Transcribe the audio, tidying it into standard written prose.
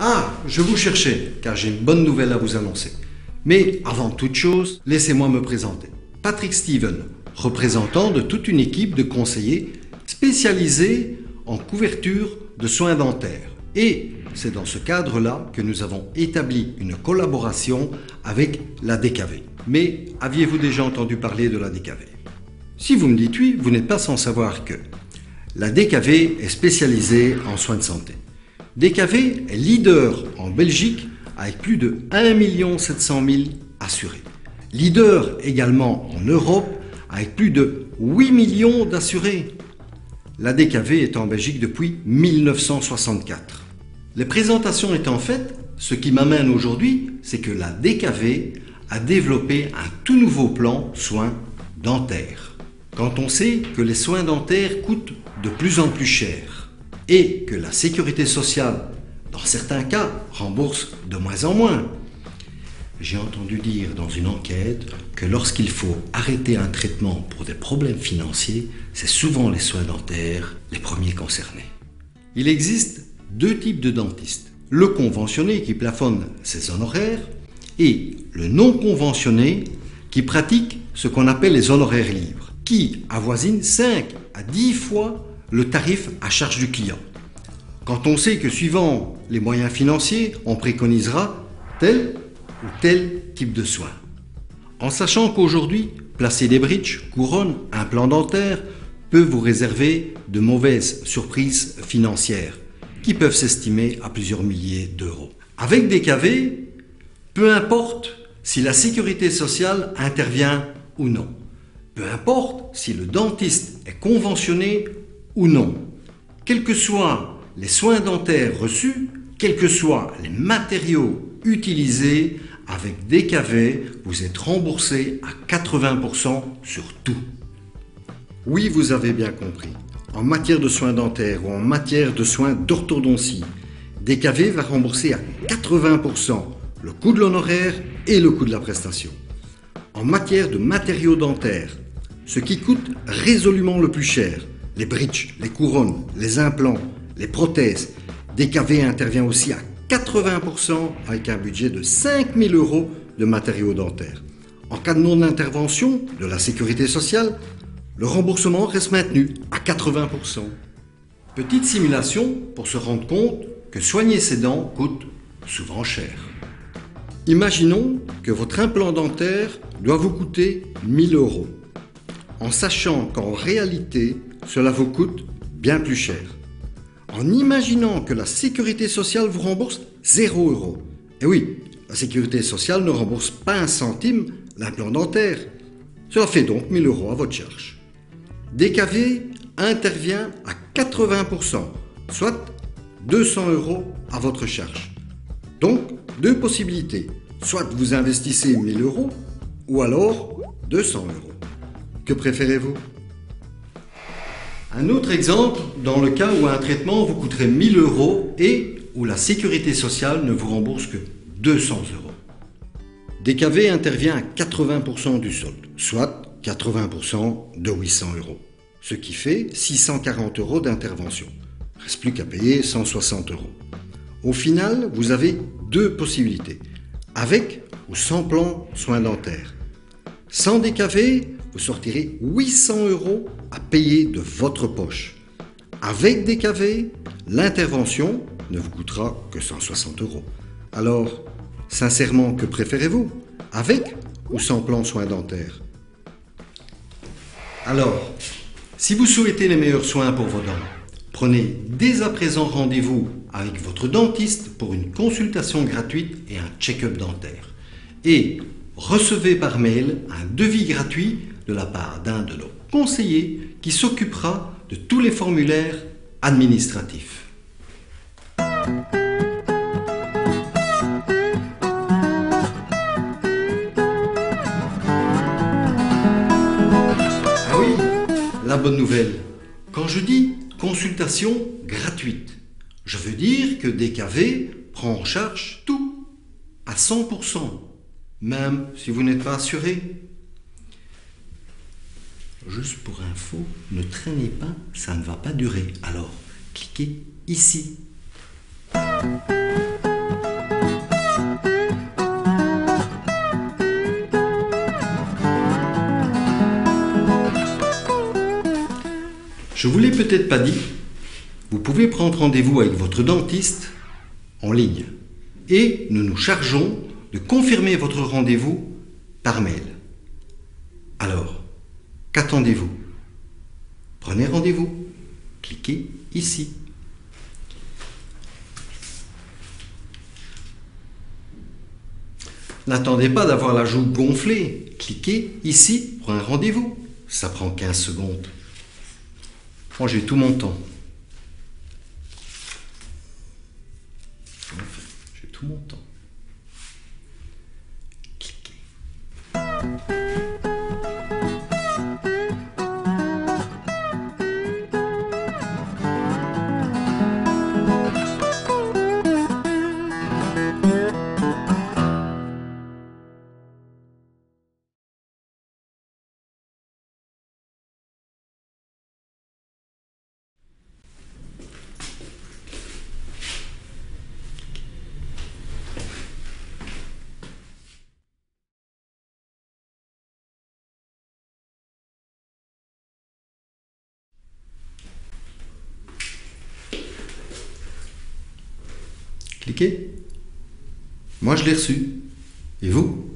Ah, je vous cherchais, car j'ai une bonne nouvelle à vous annoncer. Mais avant toute chose, laissez-moi me présenter. Patrick Steven, représentant de toute une équipe de conseillers spécialisés en couverture de soins dentaires. Et c'est dans ce cadre-là que nous avons établi une collaboration avec la DKV. Mais aviez-vous déjà entendu parler de la DKV? Si vous me dites oui, vous n'êtes pas sans savoir que la DKV est spécialisée en soins de santé. DKV est leader en Belgique avec plus de 1 700 000 assurés. Leader également en Europe avec plus de 8 millions d'assurés. La DKV est en Belgique depuis 1964. Les présentations étant faites, ce qui m'amène aujourd'hui, c'est que la DKV a développé un tout nouveau plan soins dentaires. Quand on sait que les soins dentaires coûtent de plus en plus cher et que la sécurité sociale, dans certains cas, rembourse de moins en moins. J'ai entendu dire dans une enquête que lorsqu'il faut arrêter un traitement pour des problèmes financiers, c'est souvent les soins dentaires les premiers concernés. Il existe deux types de dentistes. Le conventionné qui plafonne ses honoraires et le non conventionné qui pratique ce qu'on appelle les honoraires libres, qui avoisinent 5 à 10 fois le tarif à charge du client. Quand on sait que suivant les moyens financiers, on préconisera tel ou tel type de soins. En sachant qu'aujourd'hui, placer des bridges, couronnes, implants dentaires peut vous réserver de mauvaises surprises financières qui peuvent s'estimer à plusieurs milliers d'euros. Avec DKV, peu importe si la sécurité sociale intervient ou non, peu importe si le dentiste est conventionné ou non, quels que soient les soins dentaires reçus, quels que soient les matériaux utilisés, avec DKV, vous êtes remboursé à 80% sur tout. Oui, vous avez bien compris. En matière de soins dentaires ou en matière de soins d'orthodontie, DKV va rembourser à 80% le coût de l'honoraire et le coût de la prestation. En matière de matériaux dentaires, ce qui coûte résolument le plus cher, les bridges, les couronnes, les implants, les prothèses, DKV intervient aussi à 80% avec un budget de 5 000 € de matériaux dentaires. En cas de non-intervention de la sécurité sociale, le remboursement reste maintenu à 80%. Petite simulation pour se rendre compte que soigner ses dents coûte souvent cher. Imaginons que votre implant dentaire doit vous coûter 1 000 €, en sachant qu'en réalité, cela vous coûte bien plus cher. En imaginant que la sécurité sociale vous rembourse 0 €. Et oui, la sécurité sociale ne rembourse pas un centime l'implant dentaire. Cela fait donc 1 000 € à votre charge. DKV intervient à 80%, soit 200 € à votre charge. Donc, deux possibilités. Soit vous investissez 1 000 € ou alors 200 €. Que préférez-vous ? Un autre exemple, dans le cas où un traitement vous coûterait 1 000 € et où la sécurité sociale ne vous rembourse que 200 €. DKV intervient à 80% du solde, soit 80% de 800 €, ce qui fait 640 € d'intervention. Il ne reste plus qu'à payer 160 €. Au final, vous avez deux possibilités, avec ou sans plan soins dentaires. Sans DKV, vous sortirez 800 € à payer de votre poche. Avec DKV, l'intervention ne vous coûtera que 160 €. Alors, sincèrement, que préférez-vous? Avec ou sans plan soins dentaires? Alors, si vous souhaitez les meilleurs soins pour vos dents, prenez dès à présent rendez-vous avec votre dentiste pour une consultation gratuite et un check-up dentaire. Et recevez par mail un devis gratuit de la part d'un de nos conseillers qui s'occupera de tous les formulaires administratifs. Ah oui, la bonne nouvelle. Quand je dis consultation gratuite, je veux dire que DKV prend en charge tout, à 100%, même si vous n'êtes pas assuré. Juste pour info, ne traînez pas, ça ne va pas durer. Alors, cliquez ici. Je vous l'ai peut-être pas dit, vous pouvez prendre rendez-vous avec votre dentiste en ligne et nous nous chargeons de confirmer votre rendez-vous par mail. Alors, qu'attendez-vous? Prenez rendez-vous. Cliquez ici. N'attendez pas d'avoir la joue gonflée. Cliquez ici pour un rendez-vous. Ça prend 15 secondes. Moi, j'ai tout mon temps. Enfin, j'ai tout mon temps. Cliquez. Cliquez. Moi, je l'ai reçu. Et vous?